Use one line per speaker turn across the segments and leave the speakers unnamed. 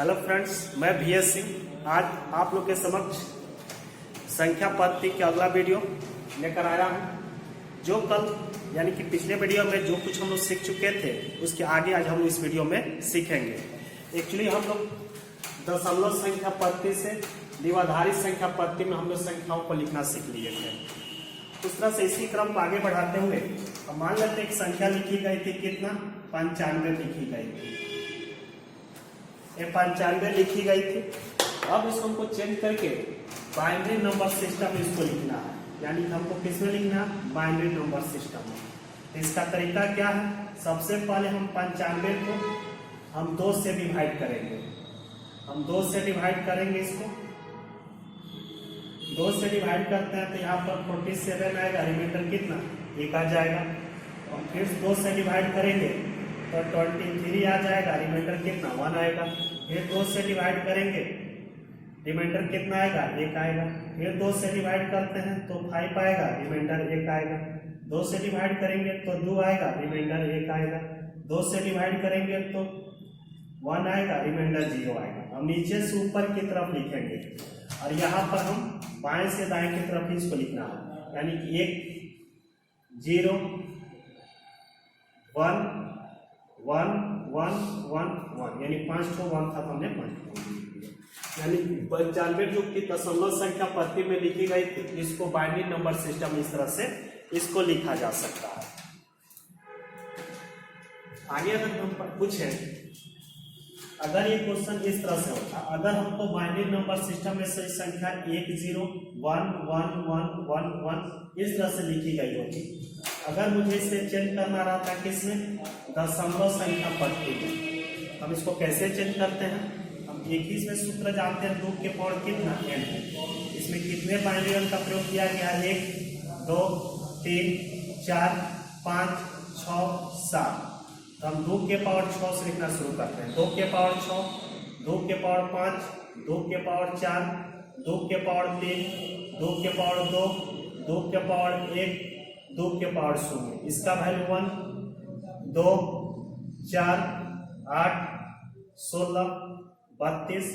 Hello friends, मैं VS Singh आज आप लोग के समक्ष संख्या पद्धति के अगला वीडियो लेकर आया हूं। जो कल यानी कि पिछले वीडियो में जो कुछ हम लोग सीख चुके थे उसके आगे आज हम लोग इस वीडियो में सीखेंगे। एक्चुअली हम लोग दशमलव संख्या पद्धति से द्विआधारी संख्या पद्धति में हम लोग संख्याओं को लिखना सीख लिए थे। उस तरह से इसी क्रम को आगे बढ़ाते हुए अब मान लेते हैं कि संख्या लिखी गई थी कितना 95 लिखी गई थी। ये 95 लिखी गई थी। अब इसको हमको चेंज करके बाइनरी नंबर सिस्टम इसको लिखना है, यानी कि हमको किसमें लिखना है, बाइनरी नंबर सिस्टम में। इसका तरीका क्या है, सबसे पहले हम 95 को हम 2 से डिवाइड करेंगे। हम 2 से डिवाइड करेंगे, इसको 2 से डिवाइड करते हैं तो यहाँ पर 47 आएगा, रिमाइंडर कितना 1 आ जाएगा। और फिर 2 से डिवाइड करेंगे तो 23 आ जाएगा, रिमाइंडर कितना 1 आएगा। फिर 2 से डिवाइड करेंगे, रिमाइंडर कितना आएगा 1 आएगा। फिर 2 से डिवाइड करते हैं तो 5 आएगा, रिमाइंडर 1 आएगा। 2 से डिवाइड करेंगे तो 2 आएगा, रिमाइंडर 1 आएगा। 2 से डिवाइड करेंगे तो 1 आएगा, रिमाइंडर 0 आएगा। हम नीचे से ऊपर की तरफ लिखेंगे और यहाँ पर हम बाएं से दाएं की तरफ ही इसको लिखना है, यानी कि 1 0 1 1 1 1 1, यानी 5 ठो 1 था तो हमने 5 ठो, यानी 95 जो कि दशमलव संख्या पद्धति में लिखी गई थी। इसको बाइनरी नंबर सिस्टम इस तरह से इसको लिखा जा सकता है। आगे अगर हम पूछे, अगर ये क्वेश्चन इस तरह से होता, अगर हमको बाइनरी नंबर सिस्टम में से संख्या 1 0 1 1 1 1 1 इस तरह से लिखी गई होती, अगर मुझे इसे चेंज करना रहा था किसमें, दशमलव संख्या पद्धति में, हम इसको कैसे चेंज करते हैं। हम एक ही इसमें सूत्र जानते हैं, 2 के पावर कितना n है। इसमें कितने बाइनरी अंक का प्रयोग किया गया, 1 2 3 4 5 6 7। तो हम 2 के पावर 6 से लिखना शुरू करते हैं। 2 के पावर 6, 2 के पावर 5, 2 के पावर 4, 2 के पावर 3, 2 के पावर 2, 2 के पावर 1, 2 के पावर 0। इसका वैल्यू 1 2 4 8 16 32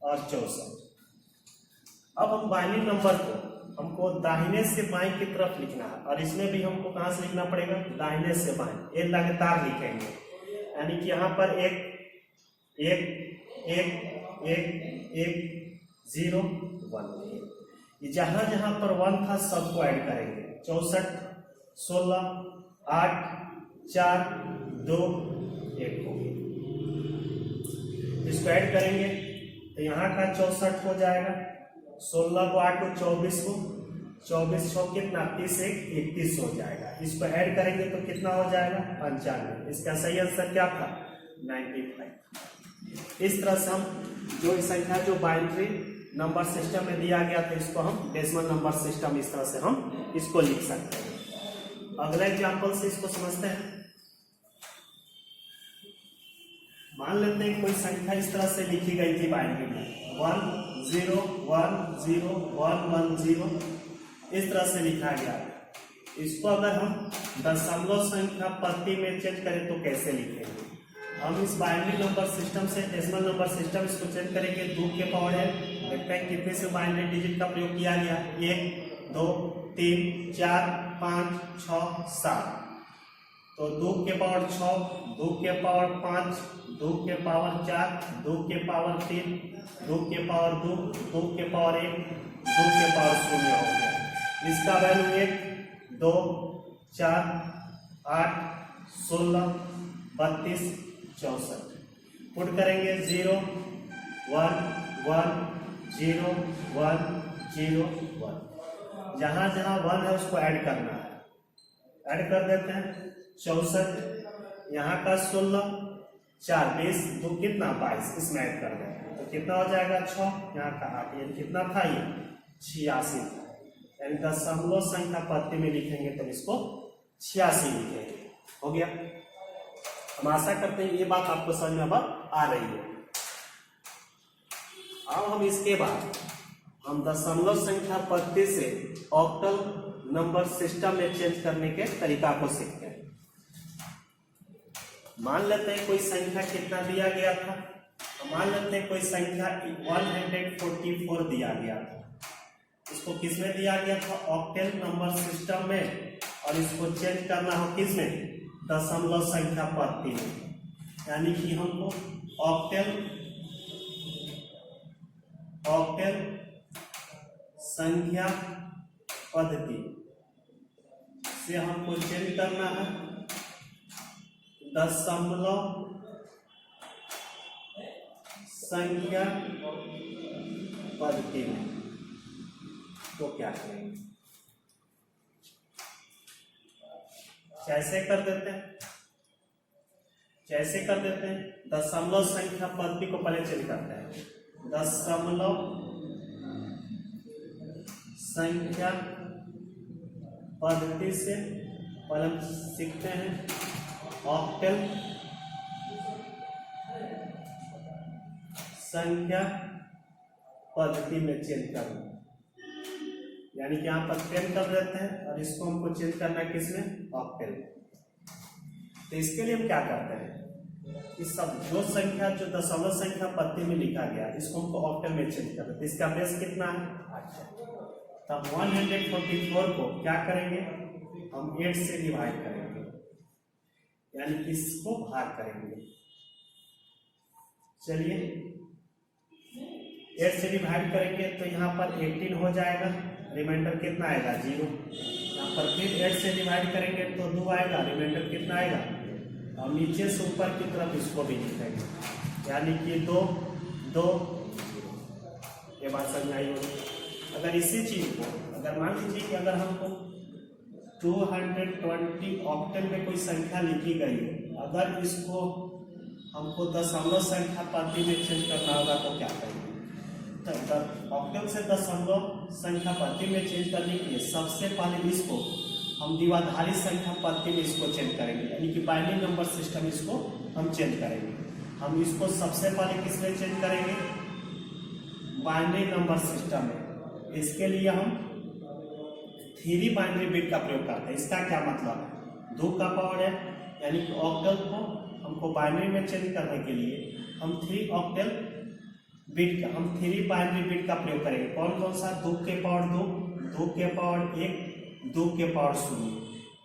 और 64। अब हम बाइनरी नंबर को हमको दाहिने से बाएं की तरफ लिखना है, और इसमें भी हमको कहां से लिखना पड़ेगा, दाहिने से बाएं। ये लगातार लिखेंगे, यानी कि यहाँ पर 1 1 1 1 1 0 1। जहां जहां पर 1 था सबको ऐड करेंगे। 64 16 8 4 2 1 हो गया। इसको ऐड करेंगे तो यहाँ का 64 हो जाएगा, 16 को 8 को 24 को 24 6 कितना 30 1 31 हो जाएगा। इसको ऐड करेंगे तो कितना हो जाएगा 95। इसका सही आंसर क्या था 95। इस तरह से हम जो संख्या जो बाइनरी नंबर सिस्टम में दिया गया था इसको हम डेसिमल नंबर सिस्टम इस तरह से हम इसको लिख सकते हैं। अगला एग्जाम्पल से इसको समझते हैं। मान लेते हैं कोई संख्या इस तरह से लिखी गई थी बाइनरी में 1 0 1 0 1 1 0 इस तरह से लिखा गया। इसको अगर हम दशमलव संख्या पद्धति में चेंज करें तो कैसे लिखेंगे। हम इस बाइनरी नंबर सिस्टम से डेसिमल नंबर सिस्टम इसको चेंज करेंगे। 2 के पावर है, देखते हैं कितने से बाइनरी डिजिट का प्रयोग किया गया, 1 2 3 4 5 6 7। तो 2 के पावर 6, 2 के पावर 5, 2 के पावर 4, 2 के पावर 3, 2 के पावर 2, 2 के पावर 1, 2 के पावर 0 हो गया। इसका वैल्यू 1 2 4 8 16 32 64। पुट करेंगे 0 1 1 0 1 0 1। जहां जहां 1 है उसको ऐड करना है, ऐड कर देते हैं। 64 यहाँ का 16 4 20 2 कितना 22, इसमें ऐड कर दें तो कितना हो जाएगा 6, यहाँ का 8, ये कितना था ये 86 था। यानी दशमलव संख्या पद्धति में लिखेंगे तो इसको 86 लिखेंगे। हो गया। हम आशा करते हैं ये बात आपको समझ में अब आ रही है। अब हम इसके बाद हम दशमलव संख्या पद्धति से ऑक्टल नंबर सिस्टम में चेंज करने के तरीका को सीखते हैं। मान लेते हैं कोई संख्या कितना दिया गया था मान लेते हैं कोई संख्या 144 दिया गया था, इसको किसमें दिया गया था? ऑक्टेल नंबर सिस्टम में, और इसको चेंज करना हो किसमें? दशमलव संख्या पद्धति में। यानी कि हमको ऑक्टेल संख्या पद्धति से हमको चेंज करना है दशमलव संख्या पद्धति में। तो क्या करेंगे? कैसे कर देते हैं? दशमलव संख्या पद्धति को पहले चेंज करते हैं। दशमलव संख्या पद्धति से पहले हम सीखते हैं ऑक्टेल संख्या पद्धति में चेंज करना। यानी कि यहाँ पर 10 कर देते हैं और इसको हमको चेंज करना है किसमें? ऑक्टेल। तो इसके लिए हम क्या करते हैं? इस सब जो संख्या जो दशमलव संख्या पद्धति में लिखा गया इसको हमको ऑक्टेल में चेंज कर देते हैं। इसका बेस कितना है? 8। तब 144 को क्या करेंगे? हम 8 से डिवाइड करेंगे, यानी कि इसको भाग करेंगे। चलिए 8 से डिवाइड करेंगे तो यहाँ पर 18 हो जाएगा, रिमाइंडर कितना आएगा? 0। यहाँ पर फिर 8 से डिवाइड करेंगे तो 2 आएगा, रिमाइंडर कितना आएगा? और नीचे से ऊपर की तरफ इसको भी लिखेंगे, यानी कि 2 2। ये बात समझ आई होगी। अगर इसी चीज को अगर मान लीजिए कि अगर हमको 220 ऑक्टेल में कोई संख्या लिखी गई है, अगर इसको हमको दशमलव संख्या पद्धति में चेंज करना होगा तो क्या करेंगे? तो ऑक्टेल से दशमलव संख्या पद्धति में चेंज करने के लिए सबसे पहले इसको हम द्विआधारी संख्या पद्धति में इसको चेंज करेंगे, यानी कि बाइनरी नंबर सिस्टम इसको हम चेंज करेंगे। हम इसको सबसे पहले किस में चेंज करेंगे? बाइनरी नंबर सिस्टम में। इसके लिए हम 3 बाइनरी बिट का प्रयोग करते हैं। इसका क्या मतलब है? 2 का पावर है, यानी कि ऑक्टल को हमको बाइनरी में चेंज करने के लिए हम 3 ऑक्टल बिट का हम 3 बाइनरी बिट का प्रयोग करेंगे। कौन कौन सा? 2 के पावर 2, 2 के पावर 1, 2 के पावर 0।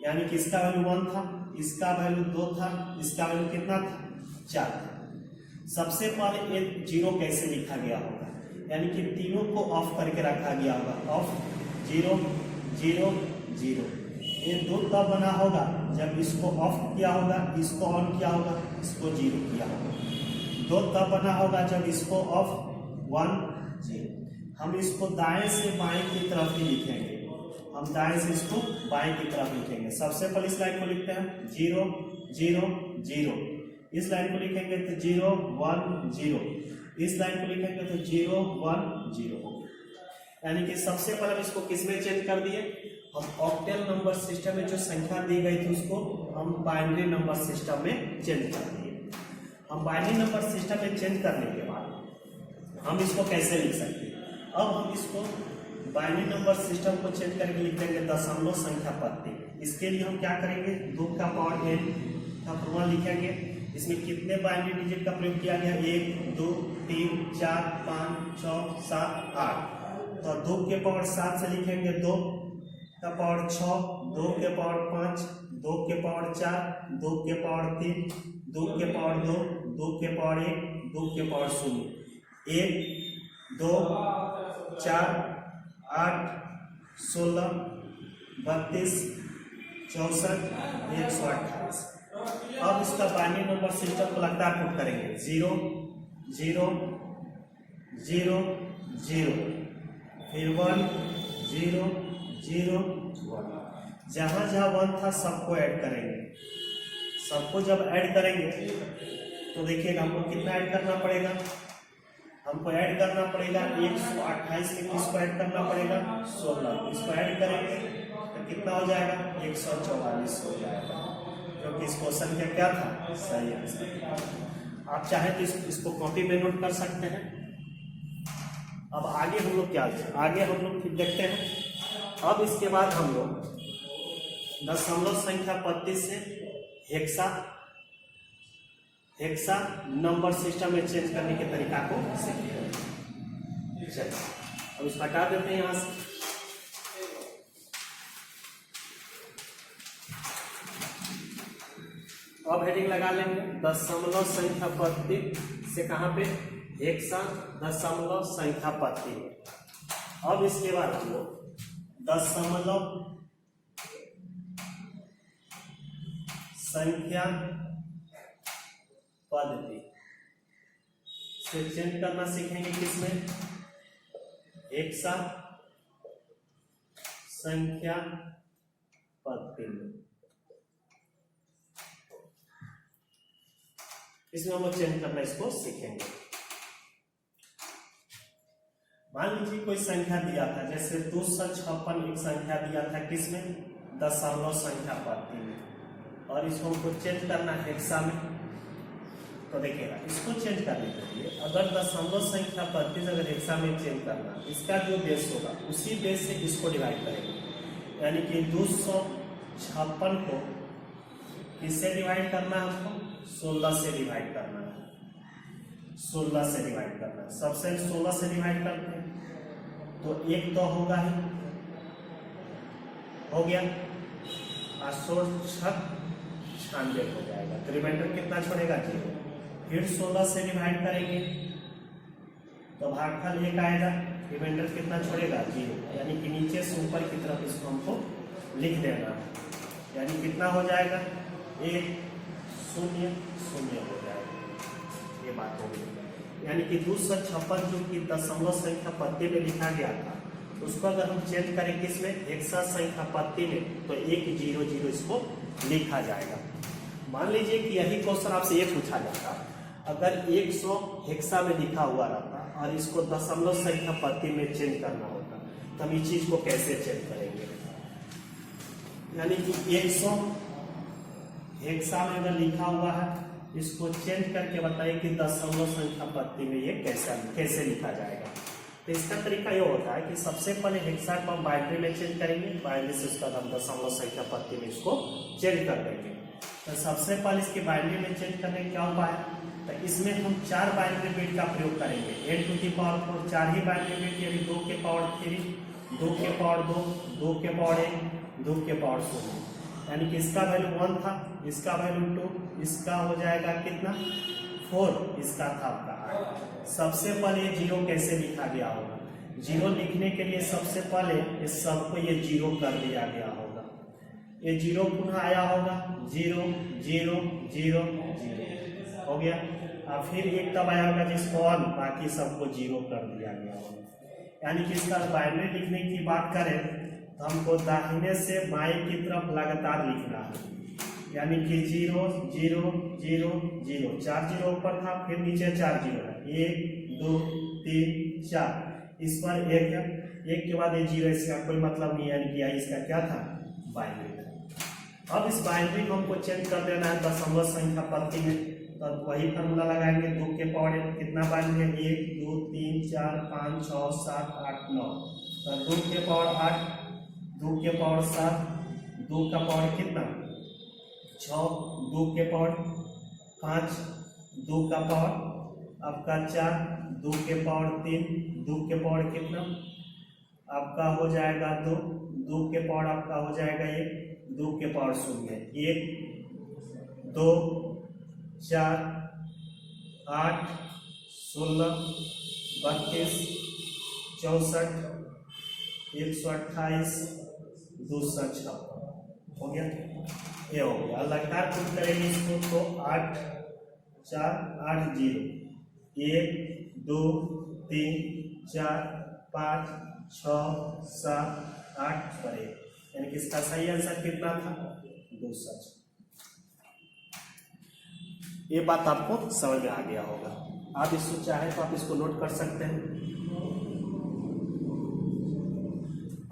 यानी कि इसका वैल्यू 1 था, इसका वैल्यू 2 था, इसका वैल्यू कितना था? 4 था। सबसे पहले एक 0 कैसे लिखा गया होगा? यानी कि तीनों को ऑफ करके रखा गया होगा। ऑफ 0 0 0। ये 2 तब बना होगा जब इसको ऑफ किया होगा, इसको ऑन किया होगा, इसको 0 किया होगा। 2 तब बना होगा जब इसको ऑफ 1 0। हम इसको दाएं से बाएं की तरफ ही लिखेंगे। हम दाएं से इसको बाएं की तरफ लिखेंगे। सबसे पहले इस लाइन को लिखते हैं 0 0 0। इस लाइन को लिखेंगे तो 0 1 0। इस लाइन को लिखेंगे तो 0 1 0। यानी कि सबसे पहले इसको किसमें चेंज कर दिए? हम ऑक्टेल नंबर सिस्टम में जो संख्या दी गई थी उसको हम बाइनरी नंबर सिस्टम में चेंज कर दिए। हम बाइनरी नंबर सिस्टम में चेंज करने के बाद हम इसको कैसे लिख सकते हैं? अब हम इसको बाइनरी नंबर सिस्टम को चेंज करके लिख देंगे दशमलव संख्या पद्धति। इसके लिए हम क्या करेंगे? 2 का पावर n का फॉर्मूला लिखेंगे। इसमें कितने बाइनरी डिजिट का प्रयोग किया गया? 1 2 3 4 5 6 7 8। तो 2 के पावर 7 से लिखेंगे 2 का पावर 6, 2 के पावर 5, 2 के पावर 4, 2 के पावर 3, 2 के पावर 2, 2 के पावर 1, 2 के पावर 0। 1 2 4 8 16 32 64 128। अब इसका बाइनरी नंबर सिस्टम को लगातार पुट करेंगे 0 0 0 0, फिर 1 0 0 1। जहां जहां 1 था सबको ऐड करेंगे। सबको जब ऐड करेंगे तो देखिएगा हमको कितना ऐड करना पड़ेगा? हमको ऐड करना पड़ेगा 128 में किसको ऐड करना पड़ेगा? 16। इसको ऐड करेंगे तो कितना हो जाएगा? 144 हो जाएगा, क्योंकि इस क्वेश्चन का क्या था? सही आंसर। आप चाहे तो इसको कॉपी में नोट कर सकते हैं। अब आगे हम लोग क्या आगे हम लोग फिर देखते हैं। अब इसके बाद हम लोग दशमलव संख्या पद्धति से हेक्सा हेक्सा नंबर सिस्टम में चेंज करने के तरीका को सीखेंगे। चलिए अब इसको हटा देते हैं यहां से। अब हेडिंग लगा लेंगे दशमलव संख्या पद्धति से, कहां पे, हेक्सा दशमलव संख्या पद्धति। अब इसके बाद हम लोग दशमलव संख्या पद्धति से चेंज करना सीखेंगे। किसमें, हेक्सा संख्या पद्धति में। इसमें हम लोग चेंज करना इसको सीखेंगे। मान लीजिए कोई संख्या दिया था, जैसे 256 एक संख्या दिया था, किसमें, दशमलव संख्या पद्धति में, और इसको हमको चेंज करना है हेक्सा में। तो देखिएगा इसको चेंज करने के लिए अगर दशमलव संख्या पद्धति से अगर हेक्सा में चेंज करना, इसका जो बेस होगा उसी बेस से इसको डिवाइड करेंगे। यानी कि 256 को किससे डिवाइड करना है, हमको 16 से डिवाइड करना है। 16 से डिवाइड करना है, सबसे 16 से डिवाइड करते हैं तो एक तो होगा ही, हो गया, 96 हो जाएगा। तो रिमाइंडर कितना छोड़ेगा, 0। फिर 16 से डिवाइड करेंगे तो भागफल 1 आएगा, रिमाइंडर कितना छोड़ेगा, 0। यानी कि नीचे से ऊपर की तरफ इसको हमको लिख देना है। यानी कितना हो जाएगा, 1 0 0 हो जाएगा। ये बात हो गई। यानी कि 256 जो कि दशमलव संख्या पद्धति में लिखा गया था, उसको अगर हम चेंज करें किसमें, हेक्सा संख्या पद्धति में, तो 1 0 0 इसको लिखा जाएगा। मान लीजिए कि यही क्वेश्चन आपसे ये पूछा जाता, अगर 100 हेक्सा में लिखा हुआ रहता और इसको दशमलव संख्या पद्धति में चेंज करना होता, तो हम इस चीज को कैसे चेंज करेंगे। यानी कि 100 हेक्सा में अगर लिखा हुआ है, इसको चेंज करके बताइए कि दशमलव संख्या पद्धति में ये कैसे लिखा जाएगा। तो इसका तरीका ये होता है कि सबसे पहले हेक्सा को हम बाइनरी में चेंज करेंगे, बाइनरी से उसका हम दशमलव संख्या पद्धति में इसको चेंज कर देंगे। तो सबसे पहले इसके बाइनरी में चेंज करने क्या उपाय है, तो इसमें हम 4 बाइनरी बिट का प्रयोग करेंगे। n टू दी पावर 4 4 ही बाइनरी बिट, यानी 2 के पावर 3, 2 के पावर 2, 2 के पावर 1, 2 के पावर 0। यानी कि इसका वैल्यू 1 था, इसका वैल्यू 2, इसका हो जाएगा कितना, 4, इसका था आपका 8। सबसे पहले ये 0 कैसे लिखा गया होगा, 0 लिखने के लिए सबसे पहले इस सबको ये 0 कर दिया गया होगा। ये 0 पुनः आया होगा, 0 0 0 0 हो गया। और फिर एक तब आया होगा जिसको 1, बाकी सबको 0 कर दिया गया होगा। यानी कि इसका बाइनरी लिखने की बात करें तो हमको दाहिने से बाएं की तरफ लगातार लिखना है। यानी कि 0 0 0 0, 4 0 ऊपर था, फिर नीचे 4 0 है, 1 2 3 4, इस पर 1 है, 1 के बाद ये 0, इसका कोई मतलब नहीं है। यानी कि इसका क्या था, बाइनरी था। अब इस बाइनरी को हमको चेंज कर देना है दशमलव संख्या पद्धति में। तो वही फॉर्मूला लगाएंगे, 2 के पावर कितना बाइनरी है, 1 2 3 4 5 6 7 8 9। तो 2 के पावर 8, 2 के पावर 7, 2 का पावर कितना 6, 2 के पावर 5, 2 का पावर आपका 4, 2 के पावर 3, 2 के पावर कितना आपका हो जाएगा 2, 2 के पावर आपका हो जाएगा 1, 2 के पावर 0, 1 2 4 8 16 32 64 128 256 हो गया। ये हो गया। लगातार पुट करेंगे इसको तो 8 4 8 0, 1 2 3 4 5 6 7 8 पर 1, यानी कि इसका सही आंसर कितना था, 256। ये बात आपको समझ में आ गया होगा। आप इसको चाहे तो आप इसको नोट कर सकते हैं।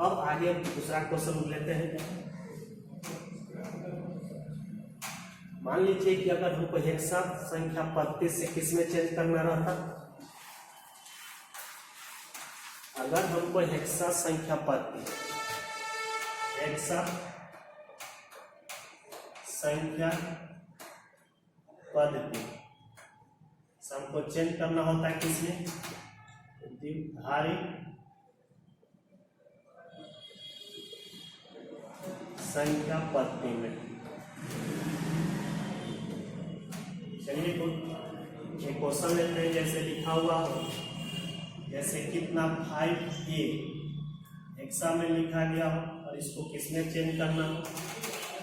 अब आगे दूसरा क्वेश्चन लेते हैं। मान लीजिए कि अगर हमको हेक्सा संख्या पद्धति से किसमें चेंज करना रहता, अगर हमको हेक्सा संख्या पद्धति, हेक्सा संख्या पद्धति सम को चेंज करना होता है किसमें, द्विघारी संख्या पद्धति में। चलिए एक क्वेश्चन लेते हैं, जैसे लिखा हुआ हो, जैसे कितना 5a हेक्सा में लिखा गया हो और इसको किसमें चेंज करना हो,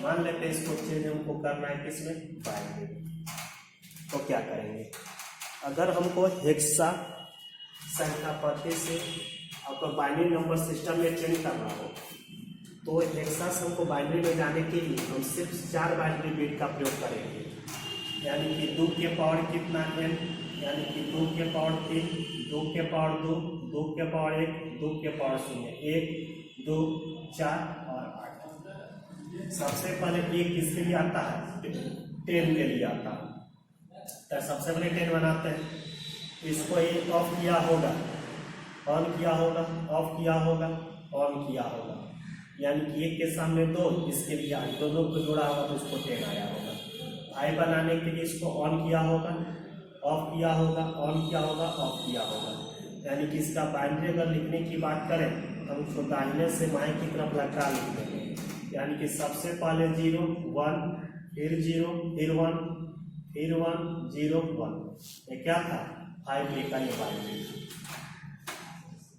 मान लेते हैं इसको चेंज हमको करना है किसमें, बाइनरी। तो क्या करेंगे, अगर हमको हेक्सा संख्या पद्धति से आपको बाइनरी नंबर सिस्टम में चेंज करना हो, तो हेक्सा सम को बाइनरी में जाने के लिए हम सिर्फ 4 बाइनरी बिट का प्रयोग करेंगे, यानी कि 2 के पावर कितना n, यानी कि 2 के पावर 3, 2 के पावर 2, 2 के पावर 1, 2 के पावर 0, 1, 2, 4 और 8। सबसे पहले एक किसके लिए आता है, 10 के लिए आता है। तो सबसे पहले 10 बनाते हैं, इसको एक ऑफ किया होगा, ऑन किया होगा, ऑफ किया होगा, ऑन किया होगा, यानी कि एक के सामने 2, इसके लिए दोनों को जोड़ा होगा तो उसको 10 आया होगा। 5 बनाने के लिए इसको ऑन किया होगा, ऑफ किया होगा, ऑन किया होगा, ऑफ किया होगा, यानी कि इसका बाइनरी अगर लिखने की बात करें तो हम उसको दाहिने से बाएं की तरफ लटका लिख देंगे, यानी कि सबसे पहले 0, 1, फिर 0, फिर 1, फिर 1, 0, 1। ये क्या था, 5a का ये बाइनरी।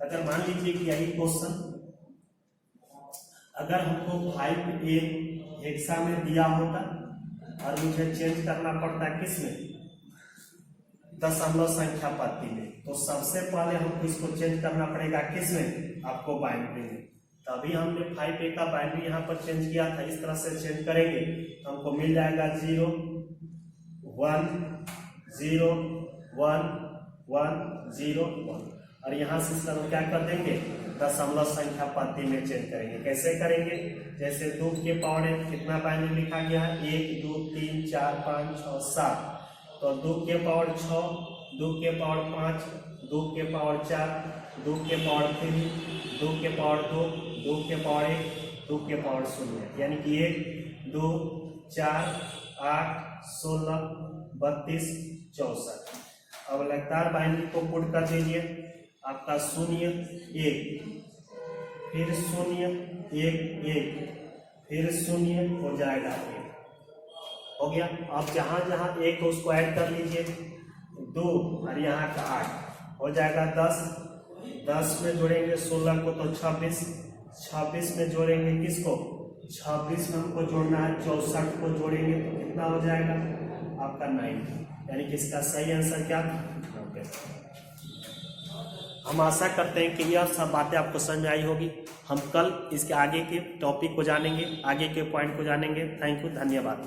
अगर मान लीजिए कि यही क्वेश्चन अगर हमको 5a हेक्सा में दिया होता और मुझे चेंज करना पड़ता किसमें, दशमलव संख्या पद्धति में, तो सबसे पहले हमको इसको चेंज करना पड़ेगा किसमें, आपको बाइनरी में। तभी हमने 5a का बाइनरी यहाँ पर चेंज किया था। इस तरह से चेंज करेंगे तो हमको मिल जाएगा 0, 1, 0, 1, 1, 0, 1। और यहाँ से इसका हम क्या कर देंगे, दशमलव संख्या पद्धति में चेंज करेंगे। कैसे करेंगे, जैसे 2 के पावर कितना बाइनरी लिखा गया है, 1, 2, 3, 4, 5, 6, 7। तो 2 के पावर 6, 2 के पावर 5, 2 के पावर 4, 2 के पावर 3, 2 के पावर 2, 2 के पावर 1, 2 के पावर 0, यानी कि 1, 2, 4, 8, 16, 32, 64। अब लगातार बाइनरी को पुट कर दीजिए, आपका 0, 1, फिर 0, 1, 1, फिर 0 हो जाएगा 1, हो गया। आप जहाँ जहाँ 1 को उसको ऐड कर लीजिए, 2 और यहाँ का 8 हो जाएगा 10, 10 में जोड़ेंगे 16 को तो 26, 26 में जोड़ेंगे किसको, 26 में हमको जोड़ना है 64 को जोड़ेंगे तो कितना हो जाएगा आपका 90, यानी कि इसका सही आंसर क्या, 90। हम आशा करते हैं कि यह सब बातें आपको समझ में आई होगी। हम कल इसके आगे के टॉपिक को जानेंगे, आगे के पॉइंट को जानेंगे। थैंक यू, धन्यवाद।